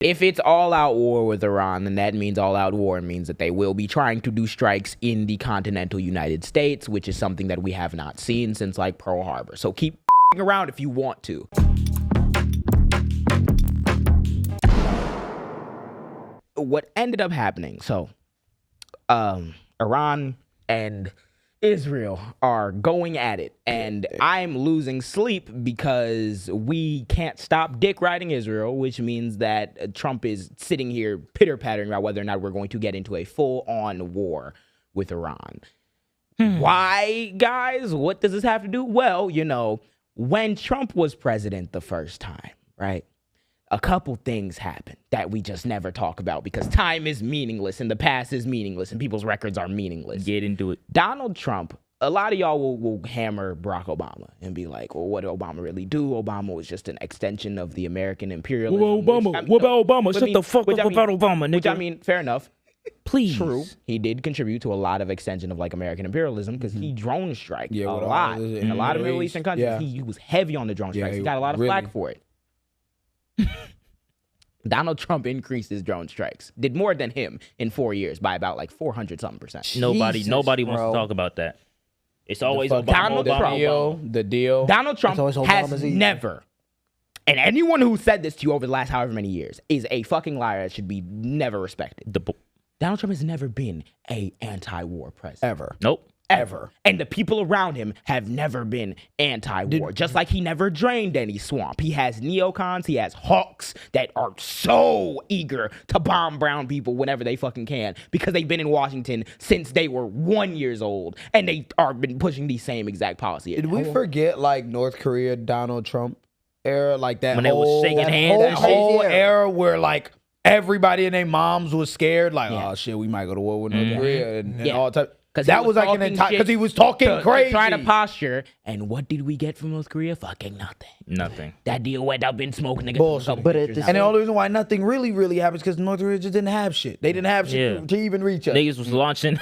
If it's all-out war with Iran, then that means all-out war means that they will be trying to do strikes in the continental United States, which is something that we have not seen since, like, Pearl Harbor. So keep around if you want to. What ended up happening, so Iran and Israel are going at it, and I'm losing sleep because we can't stop dick riding Israel, which means that Trump is sitting here pitter-pattering about whether or not we're going to get into a full-on war with Iran. Why, guys? What does this have to do? Well, you know, when Trump was president the first time, right, a couple things happened that we just never talk about because time is meaningless and the past is meaningless and people's records are meaningless. Get into it. Donald Trump, a lot of y'all will hammer Barack Obama and be like, well, what did Obama really do? Obama was just an extension of the American imperialism. What about Obama? Shut the fuck up about Obama, nigga. Which, I mean, fair enough. Please. True. He did contribute to a lot of extension of, like, American imperialism because he drone striked a lot. In a lot of Middle Eastern countries, he was heavy on the drone strikes. He got a lot of flack for it. Donald Trump increased his drone strikes, did more than him in 4 years by about like 400-something%. Nobody wants to talk about that. It's always Donald Trump. The deal. Donald Trump has never, and anyone who said this to you over the last however many years is a fucking liar that should be never respected. Donald Trump has never been a anti-war president. Ever. Nope. Ever. And the people around him have never been anti-war. Just like he never drained any swamp. He has neocons, he has hawks that are so eager to bomb brown people whenever they fucking can because they've been in Washington since they were 1 year old and they are been pushing the same exact policy. Did we forget like North Korea, Donald Trump era, like that when they was shaking hands? That whole era where like everybody and their moms was scared, like, oh shit, we might go to war with North Korea and all type. Because that was like an entire, because he was talking crazy, trying to posture. And what did we get from North Korea? Fucking nothing. Nothing. That deal went up in smoke, nigga. Bullshit. But and the only reason why nothing really happens because North Korea just didn't have shit. They didn't have shit to even reach us. Niggas was launching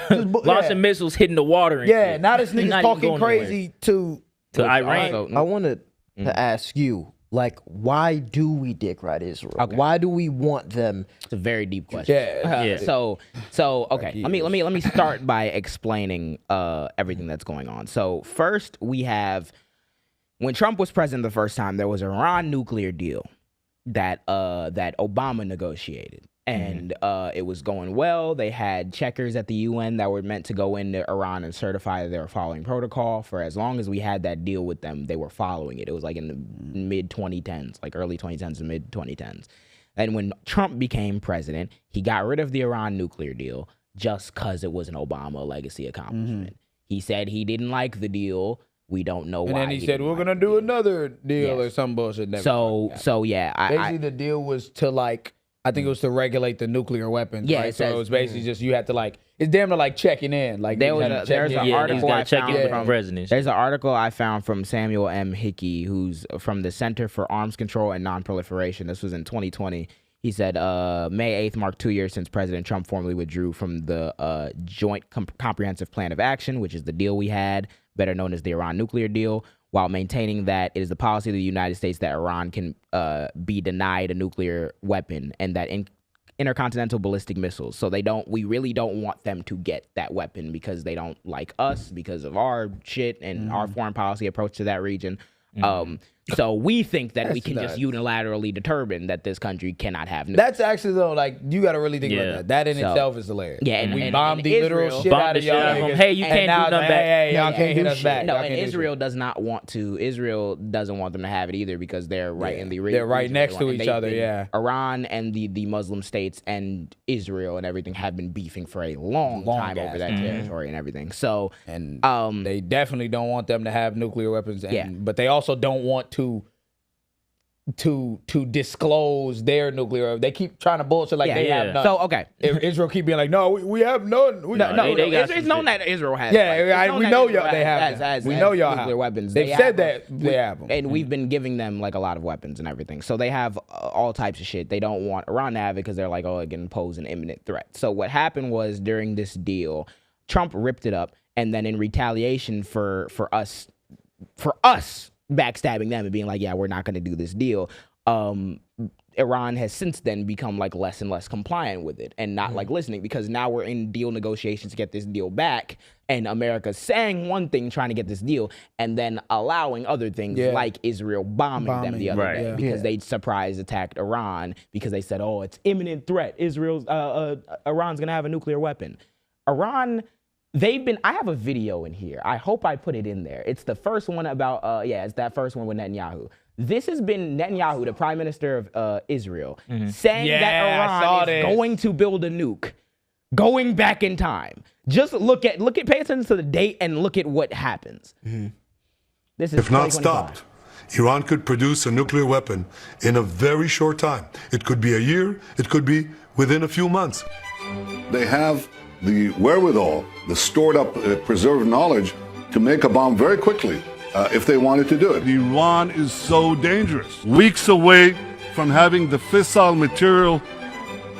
missiles, hitting the water. And now this nigga's talking crazy to Iran. I wanted to ask you, like, why do we dick ride Israel? Okay. Why do we want them? It's a very deep question. So okay. Let me start by explaining everything that's going on. So first, we have when Trump was president the first time, there was an Iran nuclear deal that Obama negotiated. And it was going well. They had checkers at the UN that were meant to go into Iran and certify that they were following protocol. For as long as we had that deal with them, they were following it. It was like in the mid-2010s, like early 2010s to mid-2010s. And when Trump became president, he got rid of the Iran nuclear deal just because it was an Obama legacy accomplishment. He said he didn't like the deal. We don't know why. And then he said, we're going to do another deal or some bullshit. So yeah. Basically, the deal was to like, I think it was to regulate the nuclear weapons, right? So it was basically just you had to like, it's damn near like checking in. Like there's an article I found from presidents. There's an article I found from Samuel M. Hickey, who's from the Center for Arms Control and Non-Proliferation. This was in 2020. He said, May 8th marked 2 years since President Trump formally withdrew from the Joint Comprehensive Plan of Action, which is the deal we had, better known as the Iran nuclear deal, while maintaining that it is the policy of the United States that Iran can be denied a nuclear weapon and that intercontinental ballistic missiles. So we really don't want them to get that weapon because they don't like us because of our shit and our foreign policy approach to that region. So we think that we can just unilaterally determine that this country cannot have nuclear. That's actually though, like you got to really think about that. That in itself is hilarious. Yeah, and we bombed the literal shit out of y'all. Hey, you can't do nothing back. Hey, y'all can't hit us back. No, and Israel does not want to. Israel doesn't want them to have it either because they're right in the region. They're right next to each other. Yeah, Iran and the Muslim states and Israel and everything have been beefing for a long time over that territory and everything. So and they definitely don't want them to have nuclear weapons. But they also don't want to disclose their nuclear. They keep trying to bullshit like they have none. So okay, Israel keep being like, no, we have none. It's known that Israel has. We know y'all. They have. We know y'all nuclear weapons. They've said that they have them, and we've been giving them like a lot of weapons and everything. So they have all types of shit. They don't want Iran to have it because they're like, oh, it can pose an imminent threat. So what happened was during this deal, Trump ripped it up, and then in retaliation for us backstabbing them and being like, yeah, we're not going to do this deal. Iran has since then become like less and less compliant with it and not like listening, because now we're in deal negotiations to get this deal back, and America's saying one thing trying to get this deal and then allowing other things like Israel bombing them the other day because they surprise attacked Iran because they said, oh, it's imminent threat. Iran's gonna have a nuclear weapon. Iran, I have a video in here. I hope I put it in there. It's the first one about, it's that first one with Netanyahu. This has been Netanyahu, the prime minister of Israel, saying that Iran is going to build a nuke, going back in time. Just pay attention to the date and look at what happens. This is if not stopped, Iran could produce a nuclear weapon in a very short time. It could be a year, it could be within a few months. They have the wherewithal, the stored up, preserved knowledge to make a bomb very quickly if they wanted to do it. Iran is so dangerous. Weeks away from having the fissile material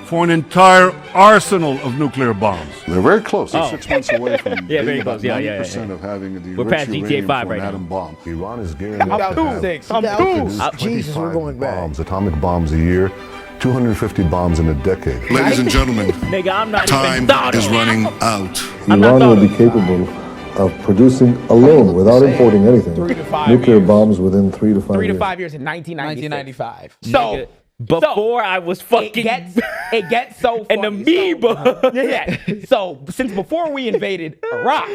for an entire arsenal of nuclear bombs. They're very close. They're 6 months away from very close. 90% of having the We're past enriched GTA uranium 5 for an right atom now. bomb. Iran is gearing up to have Jesus, we're going back. bombs, atomic bombs a year, 250 bombs in a decade. Ladies and gentlemen, Nigga, I'm not time is running out. Iran will be capable of producing alone, without importing anything, 3 to 5 nuclear years. bombs within 3 to 5 3 years. to 5 years in 1995. So Before I was fucking it gets so an amoeba. So since before we invaded Iraq,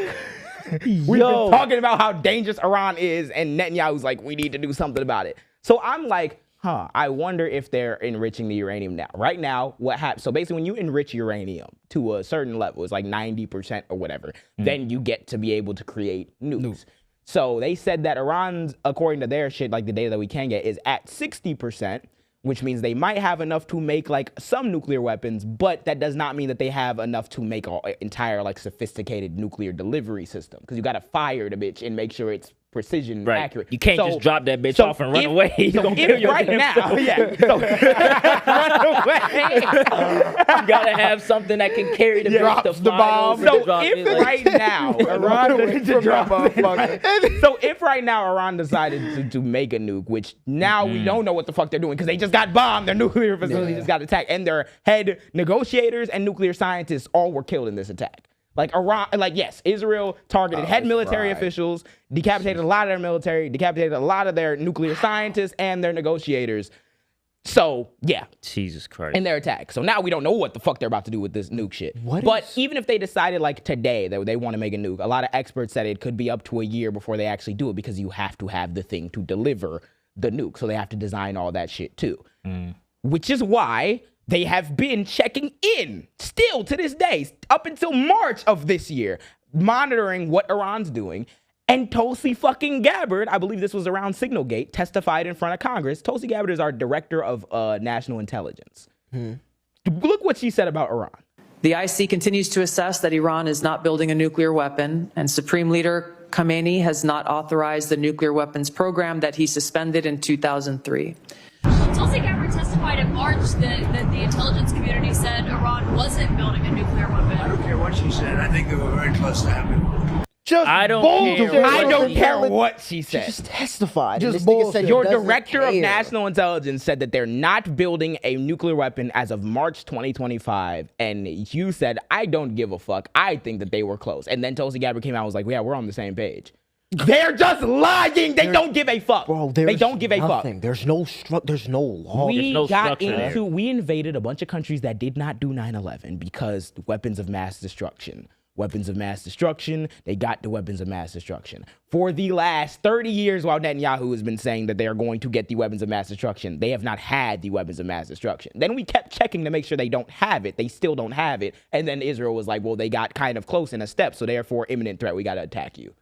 we've been talking about how dangerous Iran is, and Netanyahu's like, we need to do something about it. So I'm like, I wonder if they're enriching the uranium now. Right now, what happens? So basically, when you enrich uranium to a certain level, it's like 90% or whatever, then you get to be able to create nukes. So they said that Iran's, according to their shit, like the data that we can get, is at 60%, which means they might have enough to make like some nuclear weapons, but that does not mean that they have enough to make an entire like sophisticated nuclear delivery system, because you got to fire the bitch and make sure it's precision accurate. You can't just drop that bitch off and run away. You're going to kill your right now. run away. You got to have something that can carry the drops the bomb. So if right now Iran decided to make a nuke, which now we don't know what the fuck they're doing because they just got bombed, their nuclear facility just got attacked, and their head negotiators and nuclear scientists all were killed in this attack. Like Iran, yes, Israel targeted head military officials, decapitated a lot of their military, decapitated a lot of their nuclear scientists and their negotiators. So, yeah. Jesus Christ. In their attack. So now we don't know what the fuck they're about to do with this nuke shit. But even if they decided like today that they want to make a nuke, a lot of experts said it could be up to a year before they actually do it, because you have to have the thing to deliver the nuke. So they have to design all that shit too. Which is why they have been checking in still to this day, up until March of this year, monitoring what Iran's doing. And Tulsi fucking Gabbard, I believe this was around Signalgate, testified in front of Congress. Tulsi Gabbard is our director of national intelligence. Look what she said about Iran. The IC continues to assess that Iran is not building a nuclear weapon, and Supreme Leader Khamenei has not authorized the nuclear weapons program that he suspended in 2003. Tulsi Gabbard testified in March that the intelligence community said Iran wasn't building a nuclear weapon. I don't care what she said. I think they were very close to having it. I don't care what she said. She just testified. Just bullshit. Your director of national intelligence said that they're not building a nuclear weapon as of March 2025. And you said, I don't give a fuck. I think that they were close. And then Tulsi Gabbard came out and was like, yeah, we're on the same page. They're just lying. They don't give a fuck. Bro, they don't give a fuck. There's no law. We invaded a bunch of countries that did not do 9/11 because weapons of mass destruction. Weapons of mass destruction. They got the weapons of mass destruction. For the last 30 years, while Netanyahu has been saying that they are going to get the weapons of mass destruction, they have not had the weapons of mass destruction. Then we kept checking to make sure they don't have it. They still don't have it. And then Israel was like, well, they got kind of close in a step, so therefore imminent threat. We got to attack you.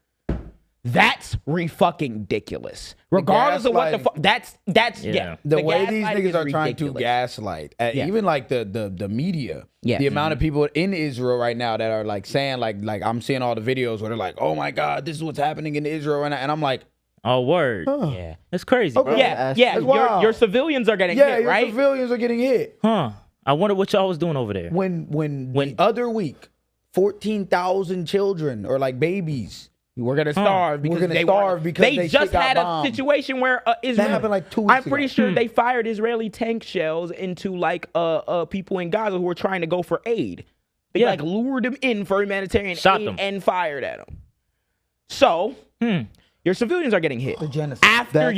That's fucking ridiculous. Regardless of what the fuck, that's the way these niggas are trying to gaslight, even like the media, the amount of people in Israel right now that are like saying like I'm seeing all the videos where they're like, oh my God, this is what's happening in Israel right now, and I'm like, oh word, yeah, that's crazy. Bro. Your civilians are getting hit, right? Your civilians are getting hit. I wonder what y'all was doing over there. When the other week, 14,000 children or like babies We're gonna starve because they just had a situation where Israel. That happened like 2 weeks I'm pretty sure they fired Israeli tank shells into like people in Gaza who were trying to go for aid. They like lured them in for humanitarian aid and fired at them. So your civilians are getting hit after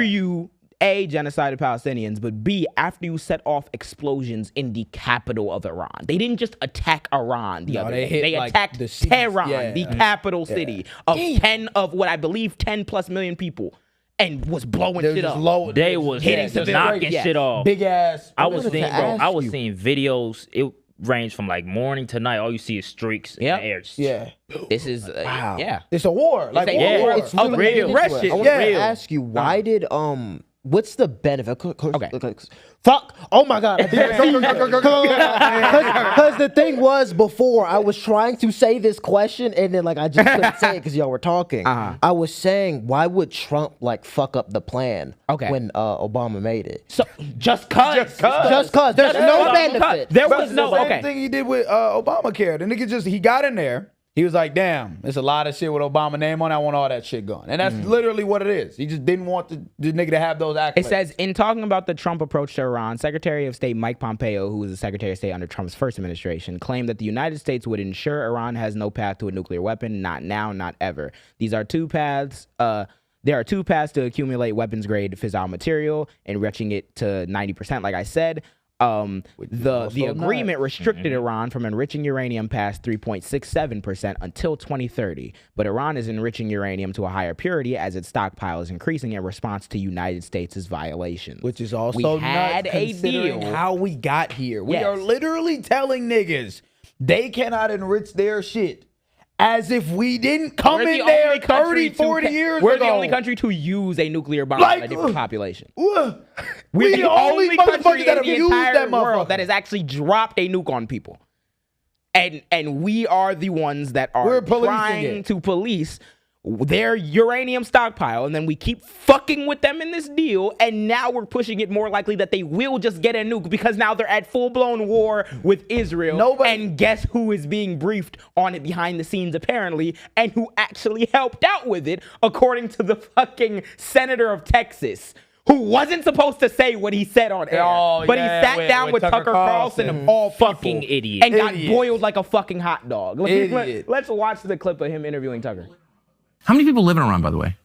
you A, genocided Palestinians, but B, after you set off explosions in the capital of Iran. They didn't just attack Iran the other day. They attacked Tehran, the capital city of what I believe 10 plus million people, and was blowing shit up. They was knocking shit off. Big ass. I was seeing videos. It ranged from like morning to night. All you see is streaks in the air. This is wow. It's a war. Like it's a real aggression. I want to ask you, why did what's the benefit? Fuck! Oh my god! Because the thing was, before I was trying to say this question, and then like I just couldn't say it because y'all were talking. I was saying, why would Trump like fuck up the plan when Obama made it? So just cause. There's no benefit. There was no same thing he did with Obamacare. The nigga he got in there. He was like, damn, there's a lot of shit with Obama name on it. I want all that shit gone. And that's literally what it is. He just didn't want the nigga to have those accolades. It says, in talking about the Trump approach to Iran, Secretary of State Mike Pompeo, who was the Secretary of State under Trump's first administration, claimed that the United States would ensure Iran has no path to a nuclear weapon, not now, not ever. There are two paths to accumulate weapons-grade fissile material, enriching it to 90%, like I said. The agreement restricted Iran from enriching uranium past 3.67% until 2030, but Iran is enriching uranium to a higher purity as its stockpile is increasing in response to United States' violations. Which is also nuts considering how we got here. We are literally telling niggas they cannot enrich their shit. As if we didn't come in there 30, 40 years ago. We're the only country to use a nuclear bomb on a different population. We're the only country that have used that world that has actually dropped a nuke on people. And we are the ones that are trying to police their uranium stockpile, and then we keep fucking with them in this deal, and now we're pushing it more likely that they will just get a nuke because now they're at full-blown war with Israel. And guess who is being briefed on it behind the scenes apparently, and who actually helped out with it, according to the fucking senator of Texas, who wasn't supposed to say what he said on air, but he sat down with Tucker Carlson of all fucking idiot and got boiled like a fucking hot dog. Let's watch the clip of him interviewing Tucker. How many people live in Iran, by the way?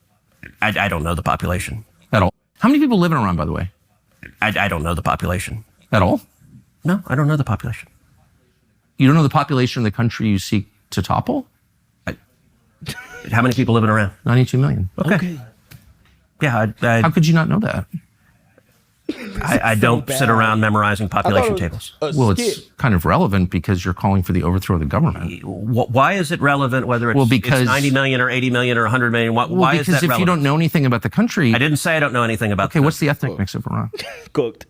I don't know the population at all. How many people live in Iran, by the way? I don't know the population at all. No, I don't know the population. You don't know the population of the country you seek to topple? How many people live in Iran? 92 million. Okay. Yeah, how could you not know that? I don't sit around memorizing population tables. Well, it's kind of relevant because you're calling for the overthrow of the government. Why is it relevant whether it's 90 million or 80 million or 100 million? Why is that relevant? Because if you don't know anything about the country... I didn't say I don't know anything about the country. What's the ethnic mix of Iran? Cooked.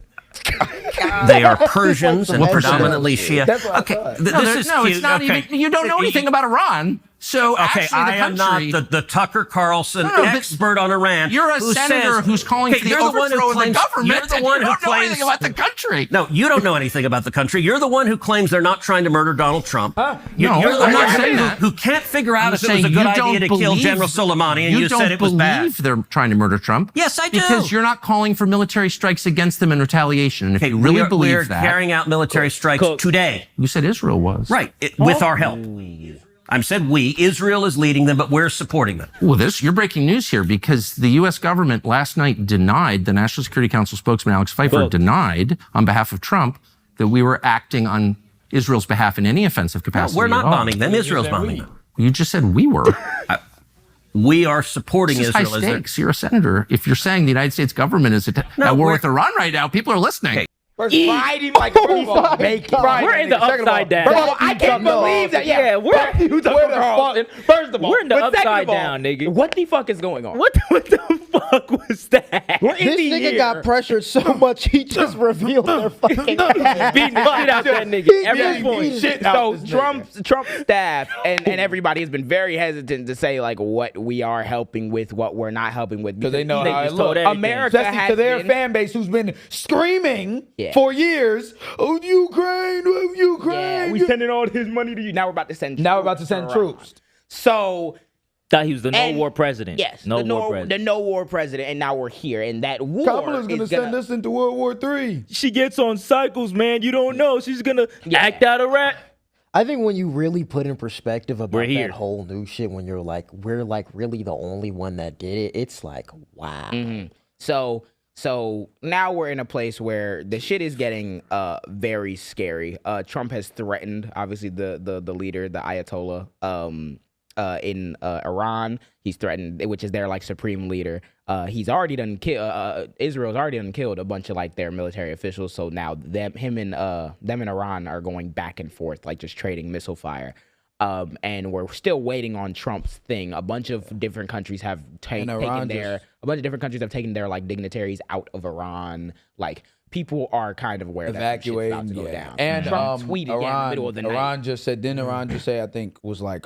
They are Persians and predominantly Shia. Okay, it's not even... You don't know anything about Iran. So I am not the Tucker Carlson expert on Iran. You're a senator who's calling for the overthrow of the government. You're the one who claims anything about the country. No, you don't know anything about the country. You're the one who claims they're not trying to murder Donald Trump. You're the one who can't figure out if it was a good idea to kill General Soleimani, and you said it was bad. You don't believe they're trying to murder Trump? Yes, I do. Because you're not calling for military strikes against them in retaliation. And if you really believe that, we're carrying out military strikes today. You said Israel was right with our help. I said we. Israel is leading them, but we're supporting them. Well, you're breaking news here because the U.S. government last night denied, the National Security Council spokesman Alex Pfeiffer denied on behalf of Trump that we were acting on Israel's behalf in any offensive capacity. No, we're not bombing them. Israel's bombing them. You just said we were. We are supporting Israel. High stakes. You're a senator. If you're saying the United States government is at war with Iran right now, people are listening. Okay. We're in the upside down. Bro, I can't believe that. Yeah, we're First of all, we're in the upside down, nigga. What the fuck is going on? What the fuck was that? This nigga got pressured so much he just revealed their fucking beating the shit out that nigga. Every point. So Trump's staff and everybody has been very hesitant to say like what we are helping with, what we're not helping with, because they know how it looks. America has to their fan base who's been screaming for years, oh, Ukraine. Yeah, we sending all his money to you. Now we're about to send troops. So Thought he was the no-war president. Yes, no war president. The no-war president, and now we're here, and that war Kamala's gonna send us into World War III. She gets on cycles, man. You don't know. She's gonna act out a rat. I think when you really put in perspective about that whole new shit, when you're like, we're like really the only one that did it, it's like, wow. Mm-hmm. So now we're in a place where the shit is getting very scary. Trump has threatened, obviously, the leader, the Ayatollah, in Iran. He's threatened, which is their like supreme leader. He's already done Israel's already done killed a bunch of like their military officials. So now them and Iran are going back and forth, like just trading missile fire. And we're still waiting on Trump's thing. A bunch of different countries have taken their like dignitaries out of Iran. Like people are kind of aware that shit's about to go down. And Trump tweeted in the middle of the night. Iran just said, I think was like,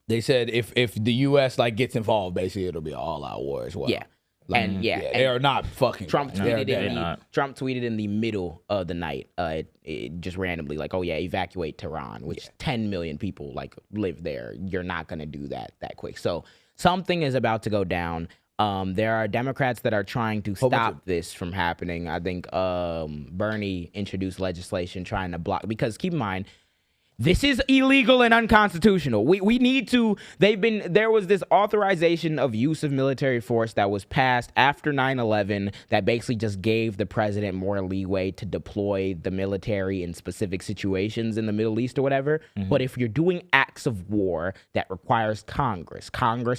they said if the U.S. like gets involved, basically it'll be an all-out war as well. Yeah. Like, they are not fucking. Trump tweeted in the middle of the night, it just randomly, like, oh yeah, evacuate Tehran, which 10 million people like live there. You're not gonna do that quick. So something is about to go down. There are Democrats that are trying to stop this from happening. I think Bernie introduced legislation trying to block, because keep in mind, this is illegal and unconstitutional. We need to, there was this authorization of use of military force that was passed after 9/11 that basically just gave the president more leeway to deploy the military in specific situations in the Middle East or whatever. Mm-hmm. But if you're doing acts of war that requires Congress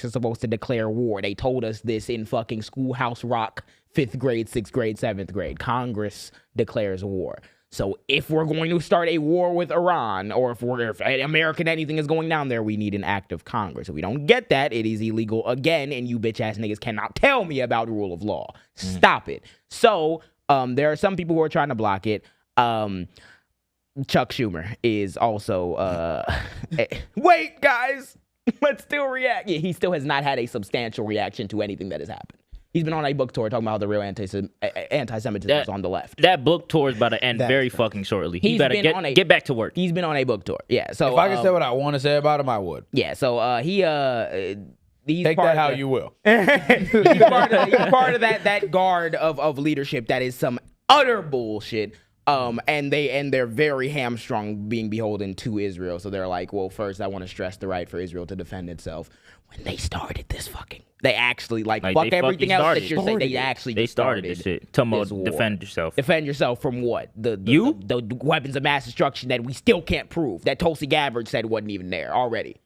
is supposed to declare war. They told us this in fucking Schoolhouse Rock, 5th grade, 6th grade, 7th grade. Congress declares war. So if we're going to start a war with Iran, or if American anything is going down there, we need an act of Congress. If we don't get that, it is illegal again, and you bitch ass niggas cannot tell me about rule of law. Stop it. So there are some people who are trying to block it. Chuck Schumer is also wait, guys, let's still react. Yeah, he still has not had a substantial reaction to anything that has happened. He's been on a book tour talking about how the real anti-Semitism is on the left. That book tour is about to end very fucking shortly. He better get back to work. He's been on a book tour. Yeah. So if I could say what I want to say about him, I would. Yeah. So he's take that how you will. He's part of that guard of leadership that is some utter bullshit. And they're very hamstrung being beholden to Israel. So they're like, well, first I want to stress the right for Israel to defend itself. When they started this they actually fuck everything else that you're saying. They started this shit. Defend yourself. Defend yourself from what? The weapons of mass destruction that we still can't prove. That Tulsi Gabbard said wasn't even there already.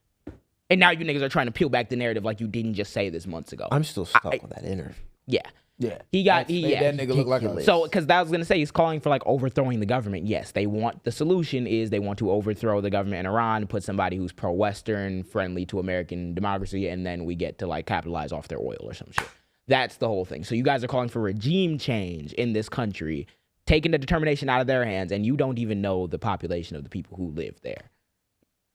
And now you niggas are trying to peel back the narrative like you didn't just say this months ago. I'm still stuck on that interview. Yeah. Yeah. That nigga look like a... So, because I was going to say, he's calling for overthrowing the government. Yes, the solution is they want to overthrow the government in Iran, put somebody who's pro-Western, friendly to American democracy, and then we get to capitalize off their oil or some shit. That's the whole thing. So you guys are calling for regime change in this country, taking the determination out of their hands, and you don't even know the population of the people who live there.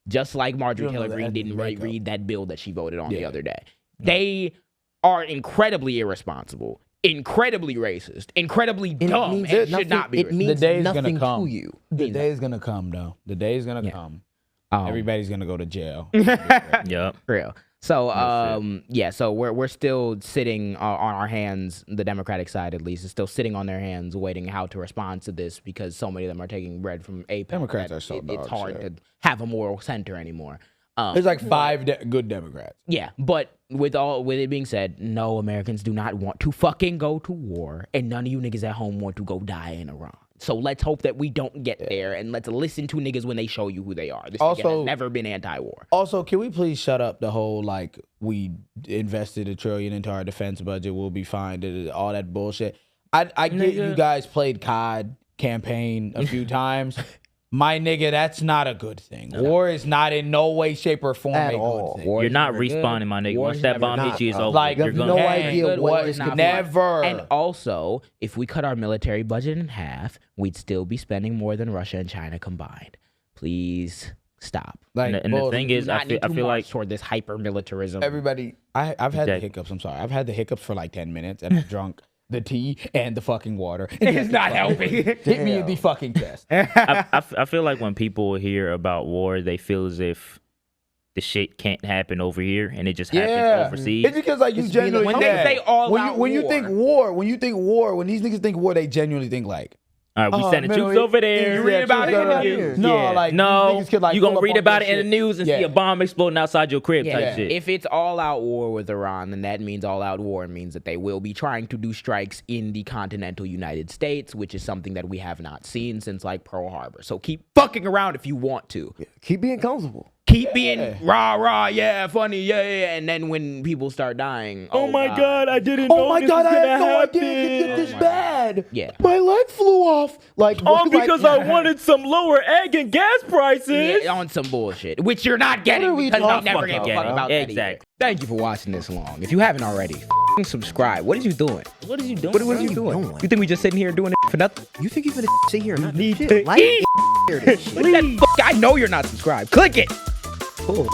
Just like Marjorie Taylor Greene didn't read that bill that she voted on the other day. They are incredibly irresponsible, incredibly racist, incredibly dumb, and should not be. It means nothing to you. The day is gonna come, though. The day is gonna come. Everybody's gonna go to jail. Yep. Real. So, so we're still sitting on our hands, the Democratic side at least, is still sitting on their hands waiting how to respond to this, because so many of them are taking bread from APEC. Democrats are so it's hard to have a moral center anymore. There's like 5 good Democrats. Yeah, but with it being said, no, Americans do not want to fucking go to war, and none of you niggas at home want to go die in Iran. So let's hope that we don't get there, and let's listen to niggas when they show you who they are. This nigga has never been anti-war. Also, can we please shut up the whole we invested $1 trillion into our defense budget, we'll be fine, all that bullshit. I get you guys played COD campaign a few times. My nigga, that's not a good thing. War is not in no way, shape, or form a good thing. You're not respawning, my nigga. Once that bomb hits you, it's over. You're no idea what is going to never. And also, if we cut our military budget in half, we'd still be spending more than Russia and China combined. Please stop. And the thing is, I feel like toward this hyper militarism. Everybody, I've had the hiccups. I'm sorry. I've had the hiccups for 10 minutes, and I've drunk the tea and the fucking water. It's not helping. Hit me in the fucking chest. I feel like when people hear about war, they feel as if the shit can't happen over here and it just happens overseas. It's because like you genuinely when they say all out when you think war, when these niggas think war, they genuinely think like. All right, we sending troops over there. You read about it in the news? No, you gonna read about it in the news and see a bomb exploding outside your crib type shit. If it's all-out war with Iran, then that means all-out war means that they will be trying to do strikes in the continental United States, which is something that we have not seen since like Pearl Harbor. So keep fucking around if you want to. Keep being comfortable. Keep being rah, yeah, funny, yeah. And then when people start dying, oh my God, I didn't know this was gonna I had no happen. idea it could get this bad. Yeah. My leg flew off. Like, because I wanted some lower egg and gas prices. Yeah, on some bullshit, which you're not getting because they never gave a fuck about that. Exactly. Thank you for watching this long. If you haven't already, subscribe. What are you doing? What are you doing? What are you doing? You think we just sitting here doing it for nothing? You think you're gonna sit here and not Leave do shit? Like, I know you're not subscribed. Click it. Cool.